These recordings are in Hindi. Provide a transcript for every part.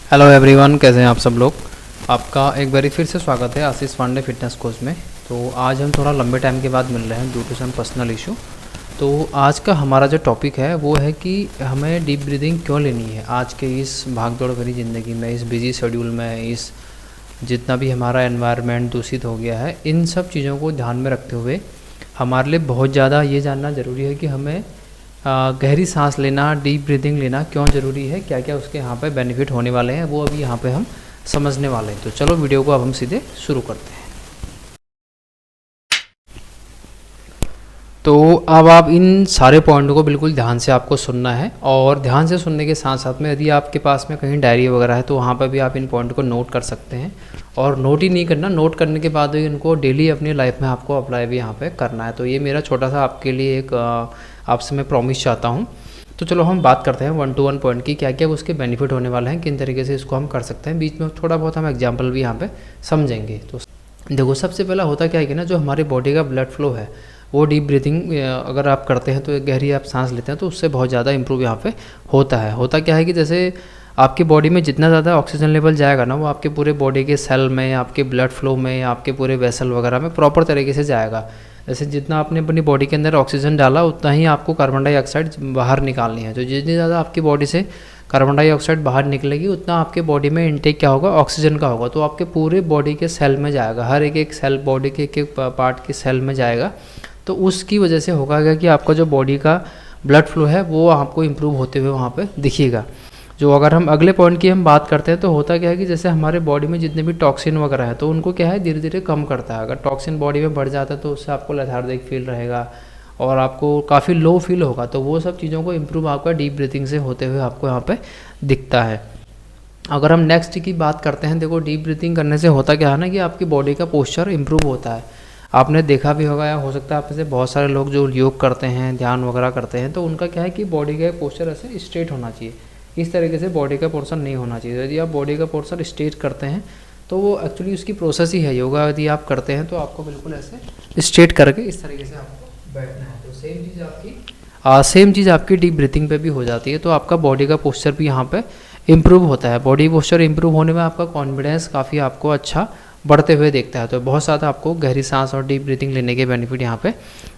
हेलो एवरीवन, कैसे हैं आप सब लोग। आपका एक बार फिर से स्वागत है आशीष पांडे फिटनेस कोच में। तो आज हम थोड़ा लंबे टाइम के बाद मिल रहे हैं due to some personal issue. तो आज का हमारा जो टॉपिक है वो है कि हमें डीप ब्रीदिंग क्यों लेनी है आज के इस भागदौड़ भरी ज़िंदगी में, इस बिजी शेड्यूल में, इस जितना भी हमारा एनवायरनमेंट दूषित हो गया है, इन सब चीज़ों को ध्यान में रखते हुए हमारे लिए बहुत ज़्यादा ये जानना ज़रूरी है कि हमें गहरी सांस लेना, डीप ब्रीदिंग लेना क्यों ज़रूरी है, क्या क्या उसके यहाँ पे बेनिफिट होने वाले हैं, वो अभी यहाँ पे हम समझने वाले हैं। तो चलो वीडियो को अब हम सीधे शुरू करते हैं। तो अब आप इन सारे पॉइंटों को बिल्कुल ध्यान से आपको सुनना है, और ध्यान से सुनने के साथ साथ में यदि आपके पास में कहीं डायरी वगैरह है तो वहाँ पर भी आप इन पॉइंट को नोट कर सकते हैं। और नोट ही नहीं करना, नोट करने के बाद भी इनको डेली अपनी लाइफ में आपको अप्लाई भी यहाँ पे करना है। तो ये मेरा छोटा सा आपके लिए एक आपसे मैं प्रॉमिस चाहता हूँ। तो चलो हम बात करते हैं 1 to 1 पॉइंट की, क्या क्या उसके बेनिफिट होने वाले हैं, किन तरीके से इसको हम कर सकते हैं। बीच में थोड़ा बहुत हम एग्जाम्पल भी यहाँ पे समझेंगे। तो देखो, सबसे पहला होता क्या है कि ना, जो हमारी बॉडी का ब्लड फ्लो है वो डीप ब्रीथिंग अगर आप करते हैं तो गहरी आप सांस लेते हैं तो उससे बहुत ज़्यादा इंप्रूव यहाँ पे होता है। होता क्या है कि जैसे आपकी बॉडी में जितना ज़्यादा ऑक्सीजन लेवल जाएगा ना, वो आपके पूरे बॉडी के सेल में, आपके ब्लड फ्लो में, आपके पूरे वेसल वगैरह में प्रॉपर तरीके से जाएगा। जैसे जितना आपने अपनी बॉडी के अंदर ऑक्सीजन डाला उतना ही आपको कार्बन डाइऑक्साइड बाहर निकालनी है। तो जितनी ज़्यादा आपकी बॉडी से कार्बन डाइऑक्साइड बाहर निकलेगी उतना आपके बॉडी में इनटेक क्या होगा, ऑक्सीजन का होगा। तो आपके पूरे बॉडी के सेल में जाएगा, हर एक एक सेल, बॉडी के एक एक पार्ट के सेल में जाएगा। तो उसकी वजह से होगा क्या कि आपका जो बॉडी का ब्लड फ्लो है वो आपको इम्प्रूव होते हुए वहाँ पे दिखेगा। जो अगर हम अगले पॉइंट की हम बात करते हैं तो होता क्या है कि जैसे हमारे बॉडी में जितने भी टॉक्सिन वगैरह है तो उनको क्या है, धीरे धीरे कम करता है। अगर टॉक्सिन बॉडी में बढ़ जाता है तो उससे आपको लेथार्जिक फील रहेगा और आपको काफ़ी लो फील होगा। तो वो सब चीज़ों को इम्प्रूव आपका डीप ब्रीथिंग से होते हुए आपको यहाँ पे दिखता है। अगर हम नेक्स्ट की बात करते हैं, देखो डीप ब्रीथिंग करने से होता क्या है ना कि आपकी बॉडी का पोस्चर इम्प्रूव होता है। आपने देखा भी होगा या हो सकता है आप में से बहुत सारे लोग जो योग करते हैं, ध्यान वगैरह करते हैं, तो उनका क्या है कि बॉडी का पोस्चर ऐसे स्ट्रेट होना चाहिए। इस तरीके से बॉडी का पोर्शन नहीं होना चाहिए। यदि आप बॉडी का पोर्शन स्ट्रेट करते हैं तो वो एक्चुअली उसकी प्रोसेस ही है। योगा यदि आप करते हैं तो आपको बिल्कुल ऐसे स्ट्रेट करके इस तरीके से आपको बैठना है। तो सेम चीज़ आपकी डीप ब्रीथिंग पे भी हो जाती है। तो आपका बॉडी का पोस्चर भी यहाँ पे इम्प्रूव होता है। बॉडी पोस्चर इम्प्रूव होने में आपका कॉन्फिडेंस काफ़ी आपको अच्छा बढ़ते हुए देखता है। तो बहुत ज़्यादा आपको गहरी सांस और डीप ब्रीथिंग लेने के बेनिफिट यहाँ पे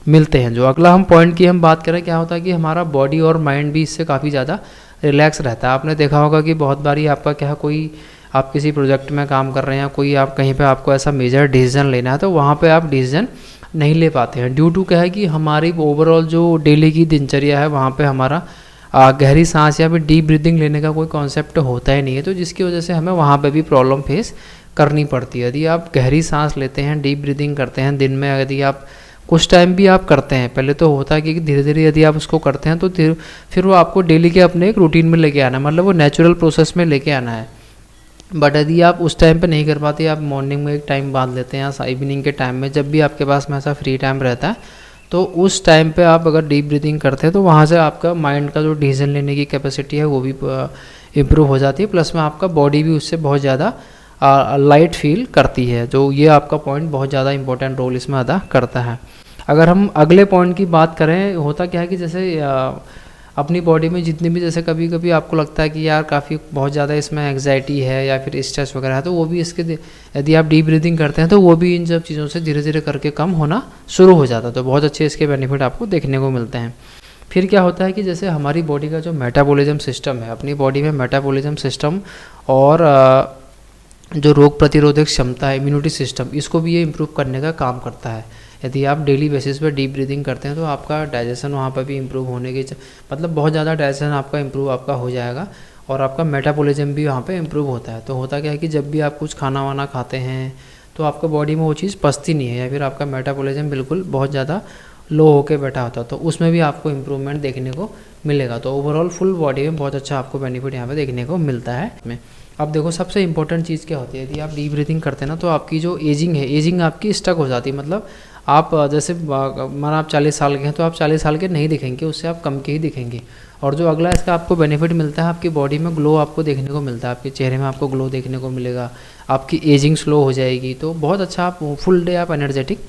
मिलते हैं। जो अगला हम पॉइंट की हम बात करें, क्या होता है कि हमारा बॉडी और माइंड भी इससे काफ़ी ज़्यादा रिलैक्स रहता है। आपने देखा होगा कि बहुत बारी आपका क्या है, कोई आप किसी प्रोजेक्ट में काम कर रहे हैं, कोई आप कहीं पे आपको ऐसा मेजर डिसीजन लेना है तो वहाँ पे आप डिसीजन नहीं ले पाते हैं। ड्यू टू क्या है कि हमारी ओवरऑल जो डेली की दिनचर्या है वहाँ पे हमारा गहरी सांस या फिर डीप ब्रीदिंग लेने का कोई कॉन्सेप्ट होता ही नहीं है। तो जिसकी वजह से हमें वहाँ पे भी प्रॉब्लम फेस करनी पड़ती है। यदि आप गहरी सांस लेते हैं, डीप ब्रीदिंग करते हैं दिन में, यदि आप कुछ टाइम भी आप करते हैं, पहले तो होता है कि धीरे धीरे यदि आप उसको करते हैं तो फिर वो आपको डेली के अपने एक रूटीन में लेके आना है, मतलब वो नेचुरल प्रोसेस में लेके आना है। बट यदि आप उस टाइम पे नहीं कर पाते, आप मॉर्निंग में एक टाइम बांध लेते हैं या इवनिंग के टाइम में, जब भी आपके पास में ऐसा फ्री टाइम रहता है, तो उस टाइम पे आप अगर डीप ब्रीदिंग करते हैं तो वहाँ से आपका माइंड का जो डिसीजन लेने की कैपेसिटी है वो भी इम्प्रूव हो जाती है। प्लस में आपका बॉडी भी उससे बहुत ज़्यादा लाइट फील करती है। जो ये आपका पॉइंट बहुत ज़्यादा इंपॉर्टेंट रोल इसमें अदा करता है। अगर हम अगले पॉइंट की बात करें, होता क्या है कि जैसे अपनी बॉडी में जितनी भी, जैसे कभी कभी आपको लगता है कि यार काफ़ी बहुत ज़्यादा इसमें एंग्जाइटी है या फिर स्ट्रेस वगैरह है, तो वो भी इसके यदि आप डीप ब्रीदिंग करते हैं तो वो भी इन सब चीज़ों से धीरे धीरे करके कम होना शुरू हो जाता है। तो बहुत अच्छे इसके बेनिफिट आपको देखने को मिलते हैं। फिर क्या होता है कि जैसे हमारी बॉडी का जो मेटाबॉलिज्म सिस्टम है, अपनी बॉडी में मेटाबॉलिज्म सिस्टम और जो रोग प्रतिरोधक क्षमता है, इम्यूनिटी सिस्टम, इसको भी ये इम्प्रूव करने का काम करता है। यदि आप डेली बेसिस पे डीप ब्रीदिंग करते हैं तो आपका डाइजेशन वहाँ पर भी इम्प्रूव होने की, मतलब बहुत ज़्यादा डाइजेशन आपका इम्प्रूव आपका हो जाएगा और आपका मेटाबॉलिज्म भी वहाँ पे इम्प्रूव होता है। तो होता क्या है कि जब भी आप कुछ खाना वाना खाते हैं तो आपका बॉडी में वो चीज़ पचती नहीं है या फिर आपका मेटाबॉलिज्म बिल्कुल बहुत ज़्यादा लो होके बैठा होता है, तो उसमें भी आपको इम्प्रूवमेंट देखने को मिलेगा। तो ओवरऑल फुल बॉडी में बहुत अच्छा आपको बेनिफिट यहाँ पे देखने को मिलता है। अब देखो सबसे इंपॉर्टेंट चीज़ क्या होती है, यदि आप डीप ब्रीथिंग करते हैं ना तो आपकी जो एजिंग है, एजिंग आपकी स्टक हो जाती है। मतलब आप जैसे माना आप 40 साल के हैं तो आप 40 साल के नहीं दिखेंगे, उससे आप कम के ही दिखेंगे। और जो अगला इसका आपको बेनिफिट मिलता है, आपकी बॉडी में ग्लो आपको देखने को मिलता है, आपके चेहरे में आपको ग्लो देखने को मिलेगा, आपकी एजिंग स्लो हो जाएगी। तो बहुत अच्छा आप फुल डे आप एनर्जेटिक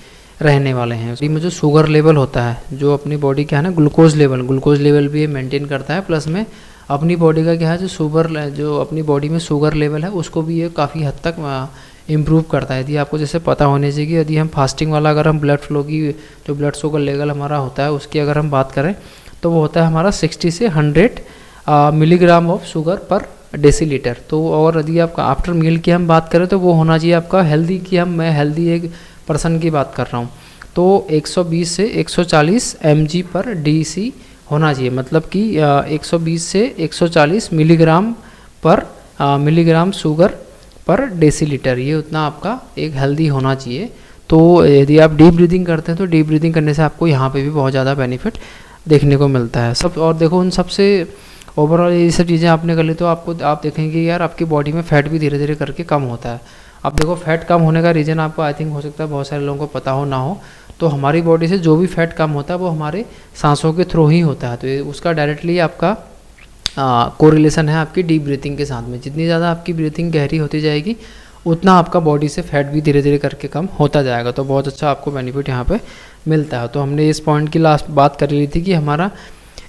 रहने वाले हैं। बॉडी में जो शुगर लेवल होता है, जो अपनी बॉडी क्या है ना, ग्लूकोज लेवल भी मेंटेन करता है, प्लस में अपनी बॉडी का क्या है, जो अपनी बॉडी में शुगर लेवल है उसको भी ये काफ़ी हद तक इम्प्रूव करता है। यदि आपको जैसे पता होने चाहिए कि यदि हम फास्टिंग वाला अगर हम ब्लड फ्लो की जो ब्लड शुगर लेवल हमारा होता है उसकी अगर हम बात करें तो वो होता है हमारा 60 से 100 मिलीग्राम ऑफ शुगर पर डेसीलीटर। तो और यदि आपका आफ्टर मील की हम बात करें तो वो होना चाहिए आपका हेल्दी की मैं हेल्दी एक पर्सन की बात कर रहा हूँ तो 120 से 140 mg पर DC होना चाहिए, मतलब कि 120 से 140 मिलीग्राम पर मिलीग्राम शुगर पर डेसीलीटर, ये उतना आपका एक हेल्दी होना चाहिए। तो यदि आप डीप ब्रीदिंग करते हैं तो डीप ब्रीदिंग करने से आपको यहाँ पे भी बहुत ज़्यादा बेनिफिट देखने को मिलता है सब। और देखो उन सबसे ओवरऑल ये सब चीज़ें आपने कर ली तो आप देखेंगे यार आपकी बॉडी में फैट भी धीरे धीरे करके कम होता है। अब देखो फैट कम होने का रीज़न आपको आई थिंक हो सकता है बहुत सारे लोगों को पता हो ना हो, तो हमारी बॉडी से जो भी फैट कम होता है वो हमारे सांसों के थ्रू ही होता है। तो ये उसका डायरेक्टली आपका कोरिलेशन है आपकी डीप ब्रीथिंग के साथ में। जितनी ज़्यादा आपकी ब्रीथिंग गहरी होती जाएगी उतना आपका बॉडी से फैट भी धीरे धीरे करके कम होता जाएगा। तो बहुत अच्छा आपको बेनिफिट यहाँ पे मिलता है। तो हमने इस पॉइंट की लास्ट बात कर ली थी कि हमारा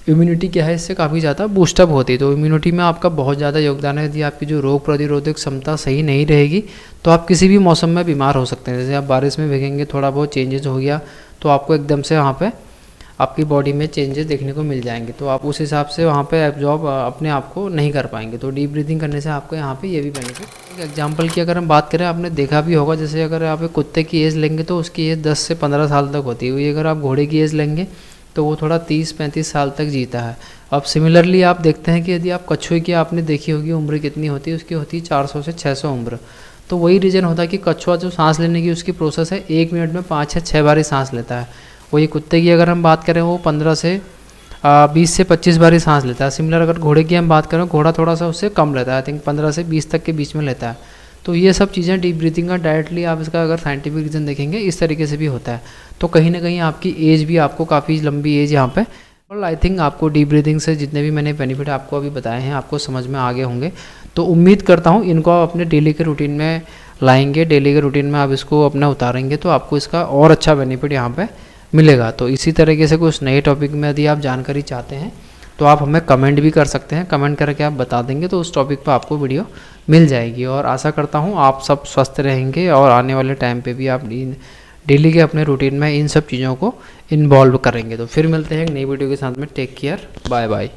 इम्यूनिटी क्या है, इससे काफ़ी ज़्यादा बूस्टअप होती है। तो इम्यूनिटी में आपका बहुत ज़्यादा योगदान है। यदि आपकी जो रोग प्रतिरोधक क्षमता सही नहीं रहेगी तो आप किसी भी मौसम में बीमार हो सकते हैं। जैसे आप बारिश में भीगेंगे, थोड़ा बहुत चेंजेस हो गया तो आपको एकदम से वहाँ पे आपकी बॉडी में चेंजेस देखने को मिल जाएंगे, तो आप उस हिसाब से वहाँ पे एब्जॉर्ब अपने आप को नहीं कर पाएंगे। तो डीप ब्रीथिंग करने से आपको यहाँ पे ये भी बेनिफिट। एग्जांपल की अगर हम बात करें, आपने देखा भी होगा जैसे अगर आप एक कुत्ते की एज लेंगे तो उसकी एज 10 से 15 साल तक होती है। वही अगर आप घोड़े की एज लेंगे तो वो थोड़ा 30-35 साल तक जीता है। अब सिमिलरली आप देखते हैं कि यदि आप कछुए की आपने देखी होगी उम्र कितनी होती है, उसकी होती है 400 से 600 उम्र। तो वही रीज़न होता है कि कछुआ जो सांस लेने की उसकी प्रोसेस है 1 मिनट में 5 या 6 बार ही सांस लेता है। वही कुत्ते की अगर हम बात करें वो 15 से 20 से 25 बार ही सांस लेता है। सिमिलर अगर घोड़े की हम बात करें, घोड़ा थोड़ा सा उससे कम लेता है, आई थिंक 15 से 20 तक के बीच में लेता है। तो ये सब चीज़ें डीप ब्रीथिंग का डायरेक्टली आप इसका अगर साइंटिफिक रीज़न देखेंगे इस तरीके से भी होता है। तो कहीं ना कहीं आपकी एज भी आपको काफ़ी लंबी एज यहाँ पे, और आई थिंक आपको डीप ब्रीथिंग से जितने भी मैंने बेनिफिट आपको अभी बताए हैं आपको समझ में आ गए होंगे। तो उम्मीद करता हूँ इनको आप अपने डेली के रूटीन में लाएंगे, डेली के रूटीन में आप इसको अपना उतारेंगे तो आपको इसका और अच्छा बेनिफिट यहाँ पे मिलेगा। तो इसी तरीके से कुछ नए टॉपिक में यदि आप जानकारी चाहते हैं तो आप हमें कमेंट भी कर सकते हैं, कमेंट करके आप बता देंगे तो उस टॉपिक पर आपको वीडियो मिल जाएगी। और आशा करता हूँ आप सब स्वस्थ रहेंगे और आने वाले टाइम पे भी आप डेली के अपने रूटीन में इन सब चीज़ों को इन्वॉल्व करेंगे। तो फिर मिलते हैं एक नई वीडियो के साथ में। Take care, bye bye.